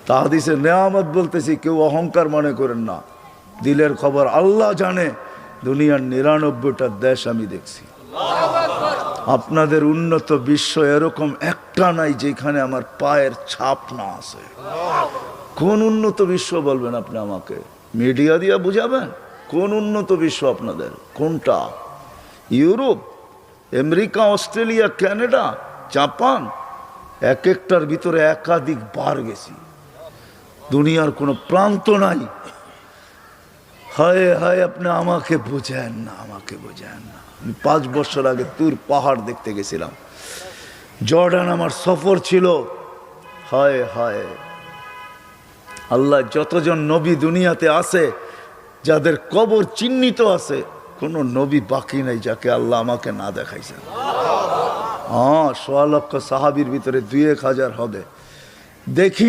তা হাদিসে নেয়ামত বলতেছি, কেউ অহংকার মনে করেন না, দিলের খবর আল্লাহ জানে। দুনিয়ার 99টা দেশ আমি দেখছি। আপনাদের উন্নত বিশ্ব এরকম একটা নাই যেখানে আমার পায়ের ছাপ না আছে। কোন উন্নত বিশ্ব বলবেন আপনি আমাকে? মিডিয়া দিয়ে বুঝাবেন কোন উন্নত বিশ্ব আপনাদের? কোনটা? Europe, America, Australia, Canada, Japan, এক একটার ভিতরে একাধিক বার গেছি। দুনিয়ার কোনো প্রান্ত নাই। হায় হায়, আপনি আমাকে বোঝেন না, আমাকে বোঝেন না। 5 বছর আগে তুর পাহাড় দেখতে গেছিলাম, জর্ডান আমার সফর ছিল। হায় হায়, আল্লাহ যতজন নবী দুনিয়াতে আছে, যাদের কবর চিহ্নিত আছে, কোন নবী বাকি নাই যাকে আল্লাহ আমাকে না দেখাইছেন। 1.25 লক্ষ সাহাবীর ভিতরে 2-1 হাজার হবে, দেখি